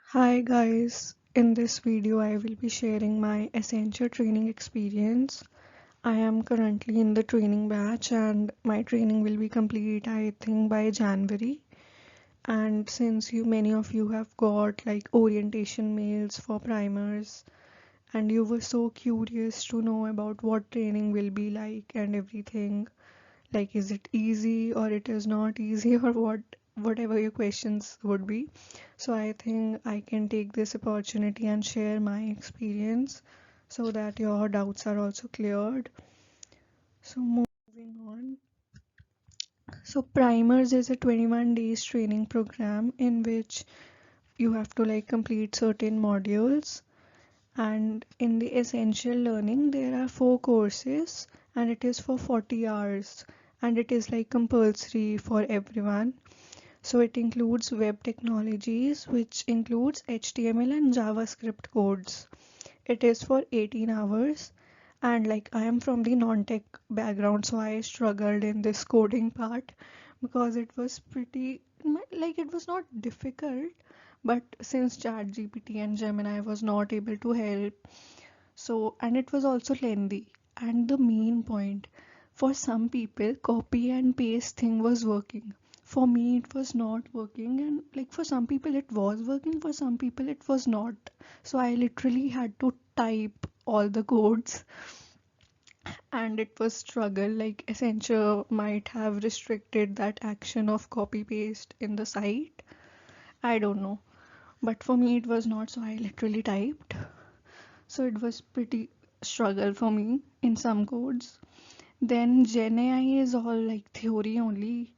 Hi guys, in this video I will be sharing my Accenture training experience. I am currently in the training batch and my training will be complete I think by January. And since many of you have got like orientation mails for primers and you were so curious to know about what training will be like and everything, like is it easy or it is not easy or whatever your questions would be, so I think I can take this opportunity and share my experience so that your doubts are also cleared. So moving on, so primers is a 21 days training program in which you have to like complete certain modules, and in the essential learning there are 4 courses and it is for 40 hours and it is like compulsory for everyone. So it includes web technologies, which includes HTML and JavaScript codes. It is for 18 hours. And like I am from the non-tech background, so I struggled in this coding part because it was pretty, like it was not difficult, but since ChatGPT and Gemini was not able to help, so and it was also lengthy. And the main point, for some people, copy and paste thing was working. For me, it was not working, and like for some people, it was working, for some people, it was not. So I literally had to type all the codes, and it was struggle. Like Accenture might have restricted that action of copy paste in the site. I don't know, but for me, it was not. So I literally typed. So it was pretty struggle for me in some codes. Then Gen AI is all like theory only,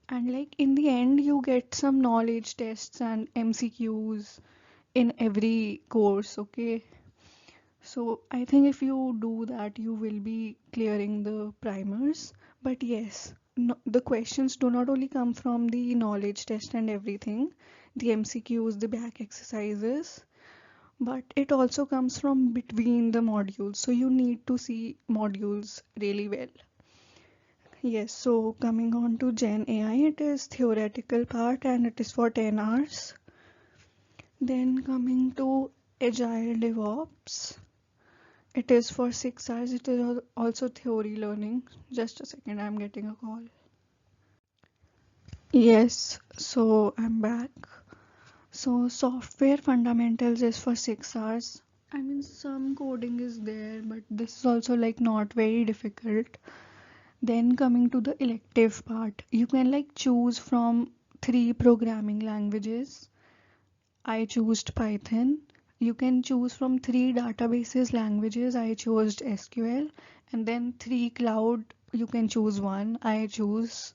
and like in the end you get some knowledge tests and MCQs in every course, okay? So I think if you do that you will be clearing the primers. But yes, no, the questions do not only come from the knowledge test and everything, the MCQs, the back exercises, but it also comes from between the modules, so you need to see modules really well. Yes, so coming on to Gen AI, it is theoretical part and it is for 10 hours. Then coming to Agile DevOps, it is for 6 hours. It is also theory learning. Just a second, I'm getting a call. Yes, so I'm back. So software fundamentals is for 6 hours. I mean, some coding is there, but this is also like not very difficult. Then coming to the elective part, you can like choose from 3 programming languages. I chose Python. You can choose from 3 databases languages. I chose SQL, and then 3 cloud. You can choose one. I chose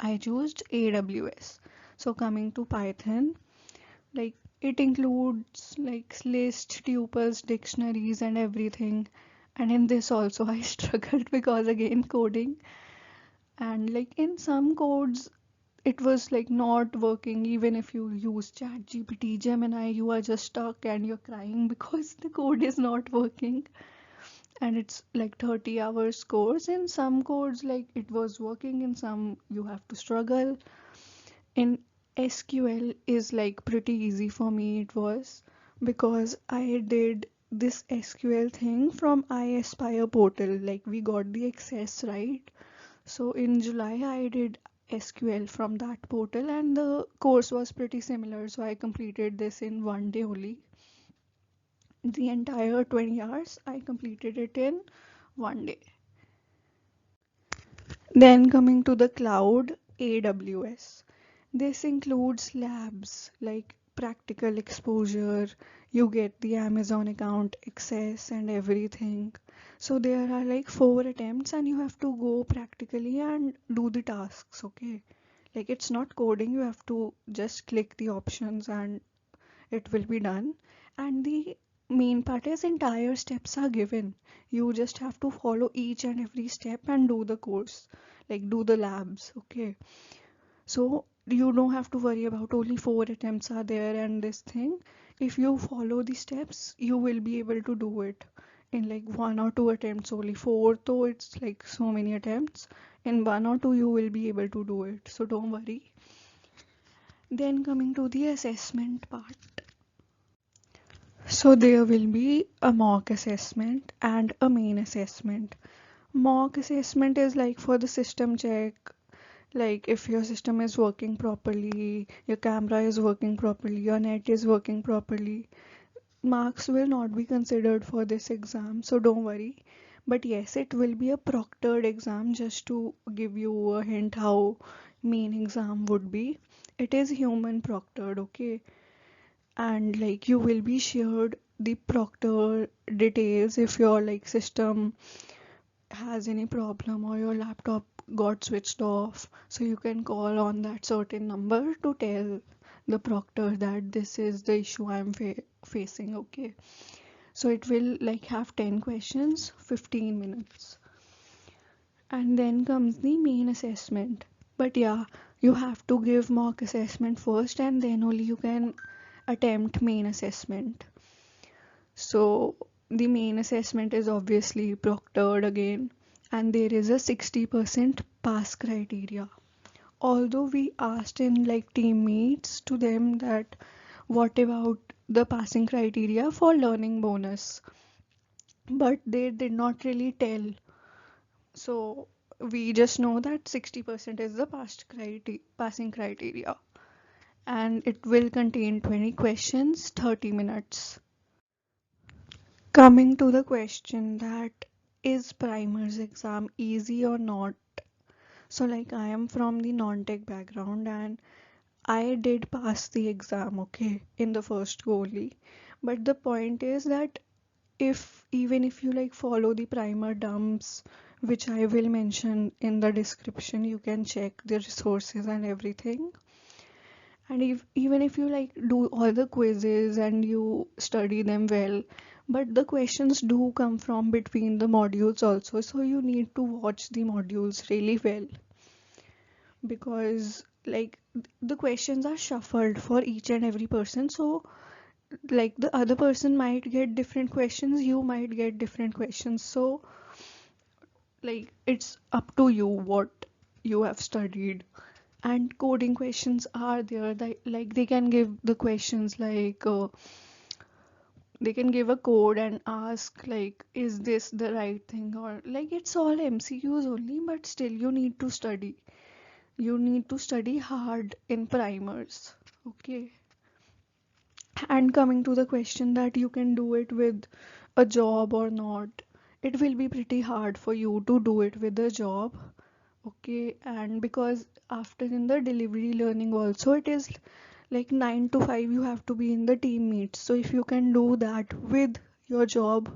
AWS. So coming to Python, like it includes like list, tuples, dictionaries, and everything. And in this also I struggled because again coding, and like in some codes it was like not working. Even if you use chat gpt, Gemini, you are just stuck and you're crying because the code is not working. And it's like 30 hours course. In some codes like it was working, in some you have to struggle. In SQL is like pretty easy for me, it was because I did this SQL thing from I Aspire portal, like we got the access, right? So in July I did SQL from that portal and the course was pretty similar, so I completed this in one day only. The entire 20 hours I completed it in one day. Then coming to the cloud, AWS. This includes labs like practical exposure, you get the Amazon account access and everything. So there are like 4 attempts and you have to go practically and do the tasks, okay? Like it's not coding, you have to just click the options and it will be done. And the main part is entire steps are given. You just have to follow each and every step and do the course, like do the labs, okay? So you don't have to worry about only 4 attempts are there and this thing. If you follow the steps you will be able to do it in like 1 or 2 attempts only. Four though it's like so many attempts, in 1 or 2 you will be able to do it, so don't worry. Then coming to the assessment part, So there will be a mock assessment and a main assessment. Mock assessment is like for the system check, like if your system is working properly, your camera is working properly, your net is working properly. Marks will not be considered for this exam, so don't worry. But yes, it will be a proctored exam, just to give you a hint how main exam would be. It is human proctored, okay? And like you will be shared the proctor details if your like system has any problem or your laptop got switched off, so you can call on that certain number to tell the proctor that this is the issue I'm facing, okay? So it will like have 10 questions, 15 minutes. And then comes the main assessment. But yeah, you have to give mock assessment first and then only you can attempt main assessment. So the main assessment is obviously proctored again, and there is a 60% pass criteria. Although we asked in like team meets to them that what about the passing criteria for learning bonus, but they did not really tell. So we just know that 60% is the passing criteria, and it will contain 20 questions, 30 minutes. Coming to the question that is primers exam easy or not? So like I am from the non-tech background and I did pass the exam, okay, in the first go only. But the point is that if even if you like follow the primer dumps, which I will mention in the description, you can check the resources and everything. And if even if you like do all the quizzes and you study them well, but the questions do come from between the modules also, so you need to watch the modules really well, because like the questions are shuffled for each and every person. So like the other person might get different questions, you might get different questions, so like it's up to you what you have studied. And coding questions are there that like they can give the questions like they can give a code and ask like is this the right thing, or like it's all MCQs only, but still you need to study, you need to study hard in primers, okay? And coming to the question that you can do it with a job or not, it will be pretty hard for you to do it with a job, okay? And because after in the delivery learning also it is like 9 to 5 you have to be in the team meets, so if you can do that with your job,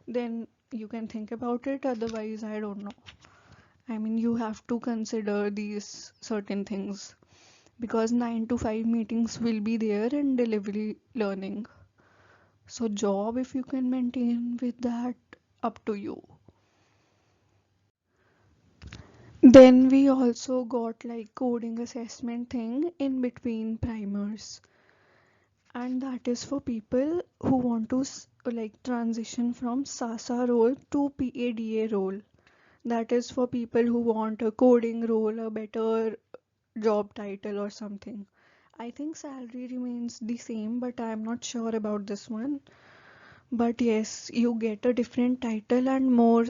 then you can think about it, otherwise I don't know. I mean, you have to consider these certain things, because 9 to 5 meetings will be there in delivery learning. So job, if you can maintain with that, up to you. Then we also got like coding assessment thing in between primers, and that is for people who want to like transition from sasa role to pada role. That is for people who want a coding role, a better job title or something. I think salary remains the same, but I'm not sure about this one. But yes, you get a different title and more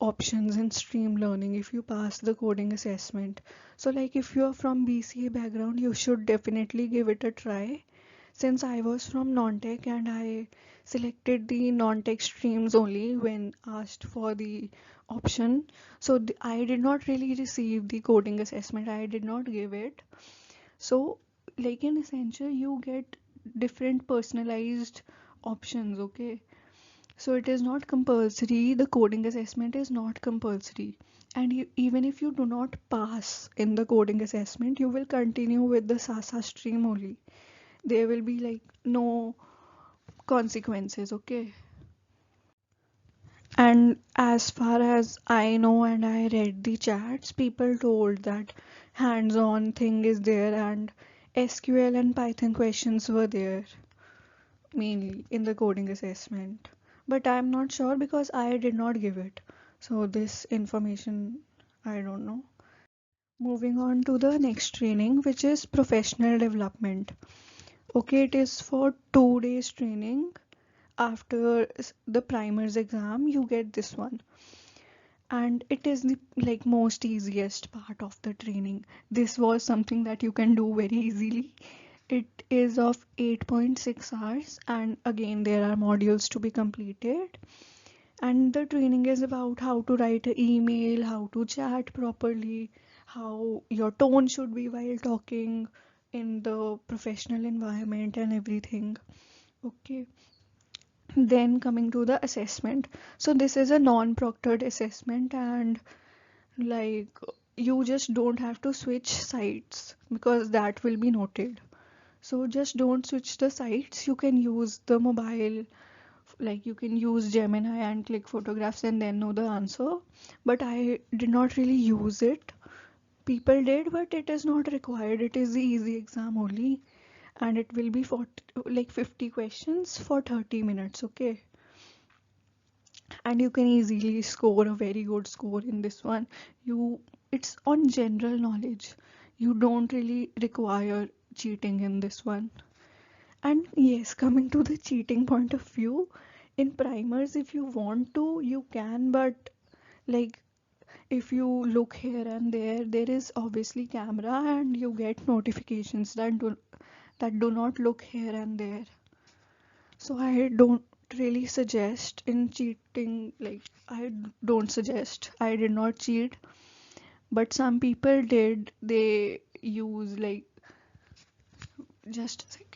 options in stream learning if you pass the coding assessment. So like if you're from BCA background, you should definitely give it a try. Since I was from non-tech and I selected the non-tech streams only when asked for the option, so I did not really receive the coding assessment. I did not give it. So like in Accenture, you get different personalized options, okay? So it is not compulsory, the coding assessment is not compulsory. And even if you do not pass in the coding assessment, you will continue with the sasa stream only. There will be like no consequences, okay? And as far as I know and I read the chats, people told that hands-on thing is there and SQL and Python questions were there mainly in the coding assessment. But I'm not sure because I did not give it. So this information I don't know. Moving on to the next training, which is professional development. Okay, it is for 2 days training. after the primers exam you get this one, and it is the like most easiest part of the training. This was something that you can do very easily. It is of 8.6 hours, and again there are modules to be completed. And the training is about how to write an email, how to chat properly, how your tone should be while talking in the professional environment and everything. Okay. Then coming to the assessment. So this is a non-proctored assessment, and like you just don't have to switch sites because that will be noted. So just don't switch the sites. You can use the mobile, like you can use Gemini and click photographs and then know the answer. But I did not really use it. People did, but it is not required. It is the easy exam only, and it will be 40, like 50 questions for 30 minutes. Okay. And you can easily score a very good score in this one. You It's on general knowledge. You don't really require cheating in this one. And yes, coming to the cheating point of view, in primers if you want to you can, but like if you look here and there is obviously camera and you get notifications that do not look here and there. So I don't really suggest in cheating, like I don't suggest. I did not cheat, but some people did. They use like, just a second.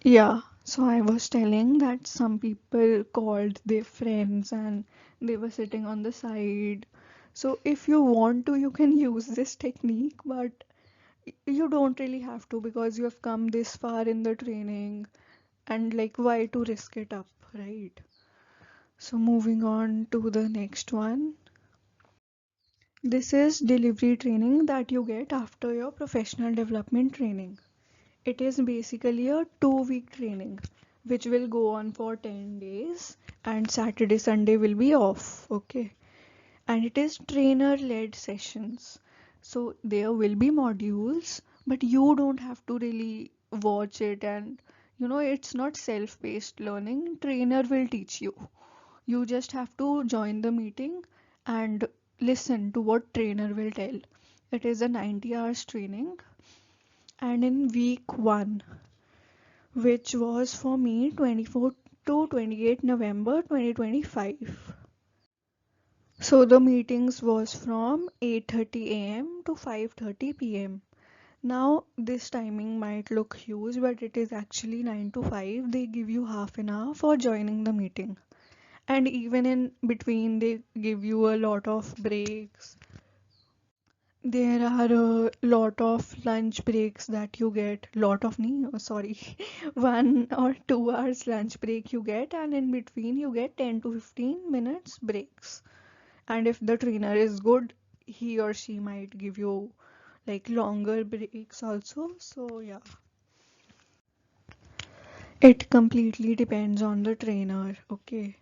Yeah, so I was telling that some people called their friends and they were sitting on the side. So if you want to, you can use this technique, but you don't really have to because you have come this far in the training, and like why to risk it up, right? So moving on to the next one. This is delivery training that you get after your professional development training. It is basically a 2 week training which will go on for 10 days, and Saturday Sunday will be off. Okay. And it is trainer led sessions. So there will be modules, but you don't have to really watch it, and it's not self paced learning. Trainer will teach you. You just have to join the meeting and listen to what trainer will tell. It is a 90 hours training, and in week 1, which was for me 24 to 28 November 2025. So the meetings was from 8:30 a.m. to 5:30 p.m. Now this timing might look huge, but it is actually 9 to 5. They give you half an hour for joining the meeting. And even in between they give you a lot of breaks. There are a lot of lunch breaks that you get. Lot of nahi, oh, sorry, 1 or 2 hours lunch break you get, and in between you get 10 to 15 minutes breaks. And if the trainer is good, he or she might give you like longer breaks also. So yeah, it completely depends on the trainer. Okay.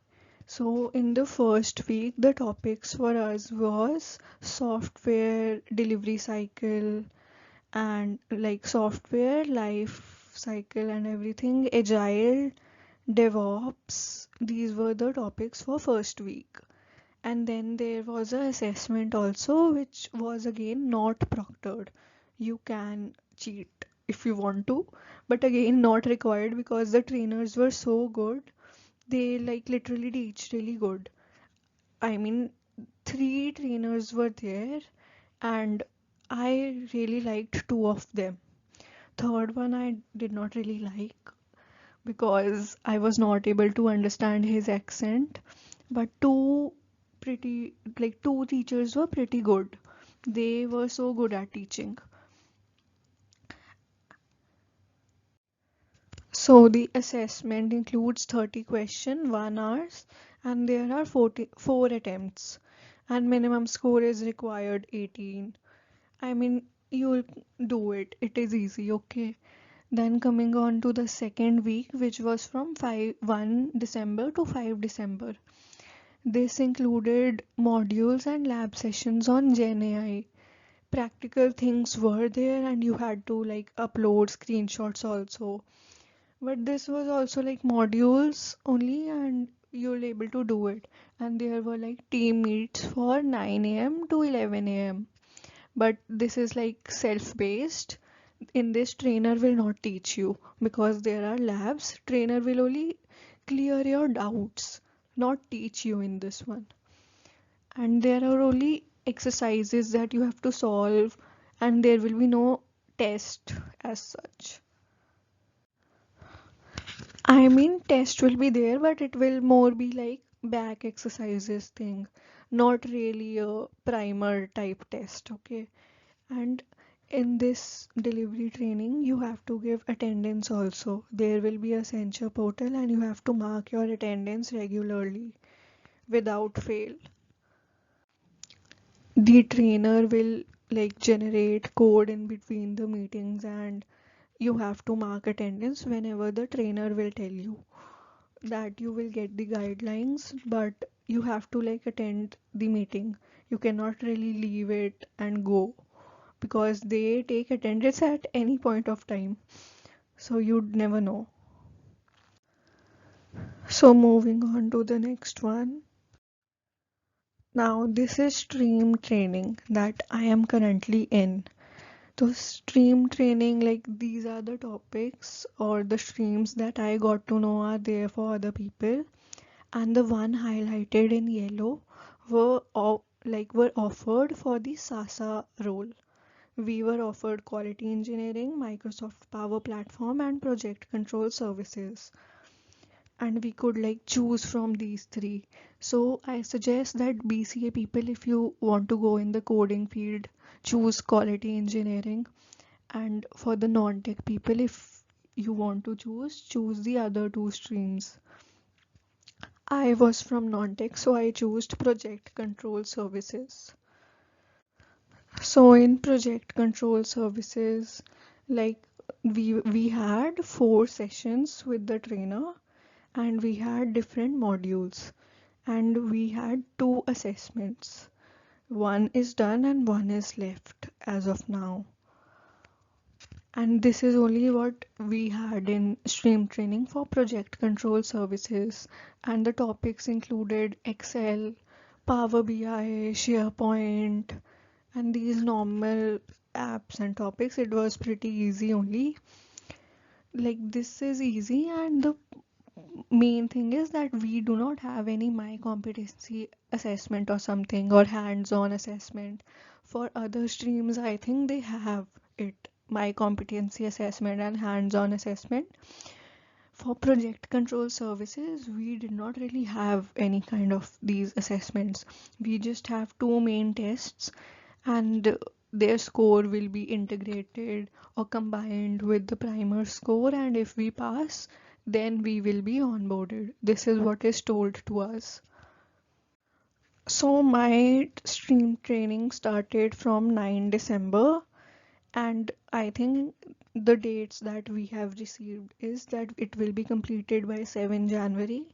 So in the first week, the topics for us was software delivery cycle and like software life cycle and everything, agile, DevOps. These were the topics for first week. And then there was a assessment also, which was again not proctored. You can cheat if you want to, but again not required because the trainers were so good. They like literally teach really good. I mean, 3 trainers were there, and I really liked 2 of them. Third one I did not really like because I was not able to understand his accent. But two teachers were pretty good. They were so good at teaching. So the assessment includes 30 question, 1 hours, and there are 44 attempts. And minimum score is required 18. I mean, you'll do it. It is easy, okay? Then coming on to the second week, which was from 1 December to 5 December. This included modules and lab sessions on Gen AI. Practical things were there, and you had to like upload screenshots also. But this was also like modules only, and you're able to do it. And there were like team meets for 9 a.m. to 11 a.m. But this is like self-based. In this, trainer will not teach you because there are labs. Trainer will only clear your doubts, not teach you in this one. And there are only exercises that you have to solve, and there will be no test as such. I mean, test will be there, but it will more be like back exercises thing, not really a primer type test, okay? And in this delivery training, you have to give attendance also. There will be a Accenture portal, and you have to mark your attendance regularly without fail. The trainer will like generate code in between the meetings, and you have to mark attendance whenever the trainer will tell you that you will get the guidelines, but you have to like attend the meeting. You cannot really leave it and go because they take attendance at any point of time, so you'd never know. So moving on to the next one. Now this is stream training that I am currently in. So stream training, like these are the topics or the streams that I got to know are there for other people, and the one highlighted in yellow were offered for the sasa role. We were offered quality engineering, Microsoft Power Platform, and project control services, and we could like choose from these three. So I suggest that BCA people, if you want to go in the coding field, choose quality engineering, and for the non-tech people, if you want to choose the other two streams. I was from non-tech, so I chose project control services. So in project control services, like we had 4 sessions with the trainer, and we had different modules, and we had 2 assessments. One is done and one is left as of now. And this is only what we had in stream training for project control services, and the topics included Excel, Power BI, SharePoint, and these normal apps and topics. It was pretty easy only. Like this is easy, and the main thing is that we do not have any my competency assessment or something, or hands-on assessment. For other streams, I think they have it, my competency assessment and hands-on assessment. For project control services, we did not really have any kind of these assessments. We just have 2 main tests, and their score will be integrated or combined with the primer score, and if we pass, then we will be onboarded. This is what is told to us. So my stream training started from 9 December, and I think the dates that we have received is that it will be completed by 7 January.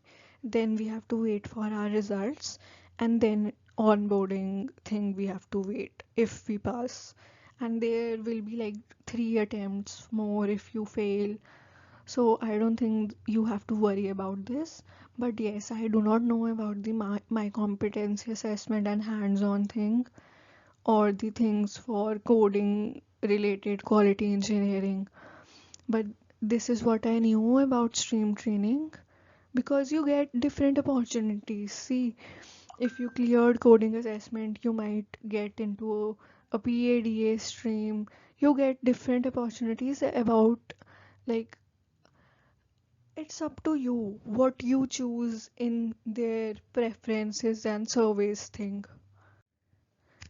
Then we have to wait for our results, and then onboarding thing we have to wait if we pass. And there will be like 3 attempts more if you fail. So I don't think you have to worry about this. But yes, I do not know about the my competency assessment and hands-on thing, or the things for coding related quality engineering. But this is what I knew about stream training, because you get different opportunities. See, if you cleared coding assessment, you might get into a PADA stream. You get different opportunities about, like, it's up to you what you choose in their preferences and surveys thing.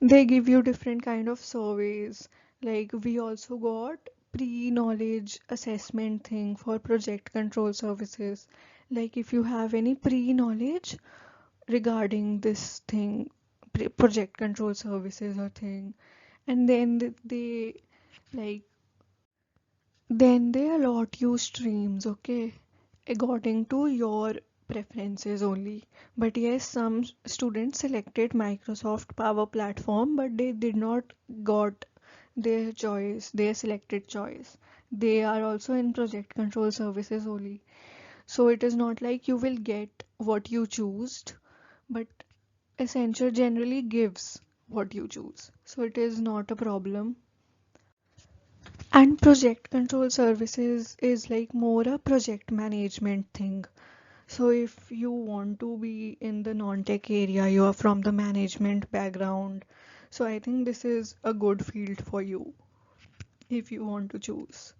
They give you different kind of surveys. Like we also got pre-knowledge assessment thing for project control services. Like if you have any pre-knowledge regarding this thing, project control services or thing, and then they like then they allot you streams, okay, according to your preferences only. But yes, some students selected Microsoft Power Platform, but they did not got their choice, their selected choice. They are also in project control services only. So it is not like you will get what you choose, but Accenture generally gives what you choose. So it is not a problem. And project control services is like more a project management thing. So if you want to be in the non-tech area, you are from the management background. So I think this is a good field for you if you want to choose.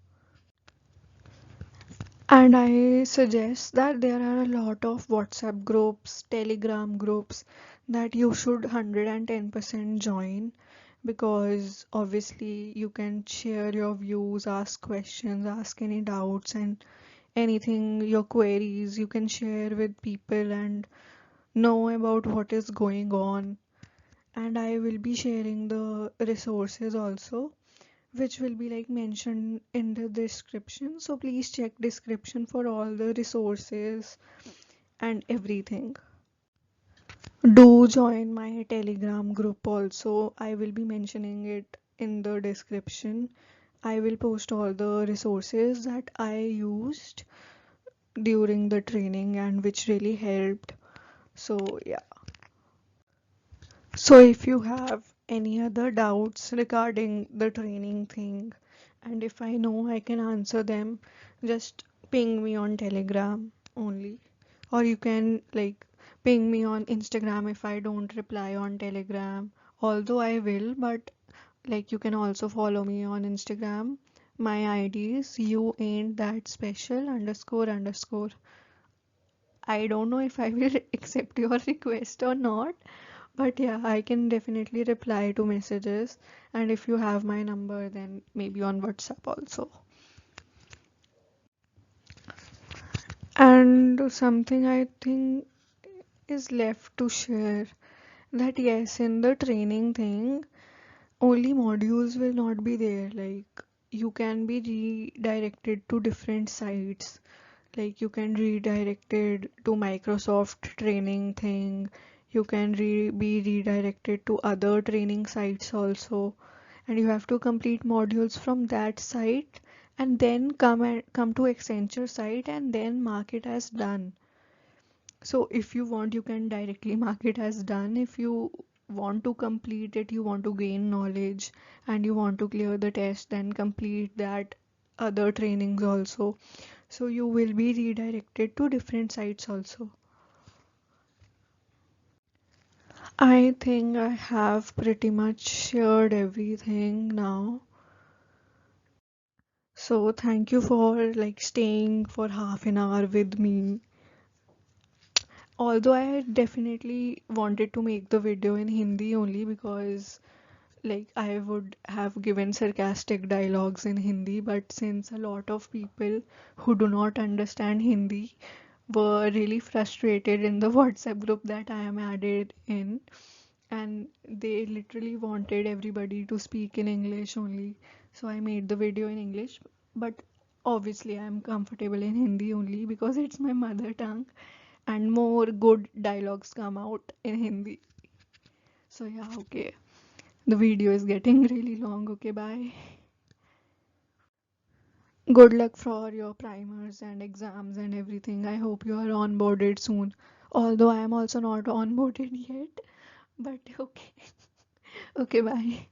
And I suggest that there are a lot of WhatsApp groups, Telegram groups that you should 110% join, because obviously you can share your views, ask questions, ask any doubts, and anything, your queries, you can share with people and know about what is going on. And I will be sharing the resources also, which will be like mentioned in the description. So please check description for all the resources and everything. Do join my Telegram group also. I will be mentioning it in the description. I will post all the resources that I used during the training and which really helped. So yeah. So if you have any other doubts regarding the training thing, and if I know I can answer them, just ping me on Telegram only. Or you can like ping me on Instagram if I don't reply on Telegram. Although I will, but like you can also follow me on Instagram. My ID is you ain't that special underscore underscore. I don't know if I will accept your request or not, but yeah, I can definitely reply to messages. And if you have my number, then maybe on WhatsApp also. And something I think is left to share, that yes, in the training thing, only modules will not be there. Like you can be redirected to different sites. Like you can redirected to Microsoft training thing. You can be redirected to other training sites also, and you have to complete modules from that site and then come to Accenture site and then mark it as done. So if you want, you can directly mark it as done. If you want to complete it, you want to gain knowledge and you want to clear the test, then complete that other trainings also. So you will be redirected to different sites also. I think I have pretty much shared everything now. So thank you for like staying for half an hour with me. Although I definitely wanted to make the video in Hindi only because like I would have given sarcastic dialogues in Hindi, but since a lot of people who do not understand Hindi were really frustrated in the WhatsApp group that I am added in, and they literally wanted everybody to speak in English only. So I made the video in English, but obviously I'm comfortable in Hindi only because it's my mother tongue and more good dialogues come out in Hindi. So yeah, okay. The video is getting really long. Okay, bye. Good luck for your primers and exams and everything. I hope you are onboarded soon. Although I am also not onboarded yet, but okay. Okay, bye.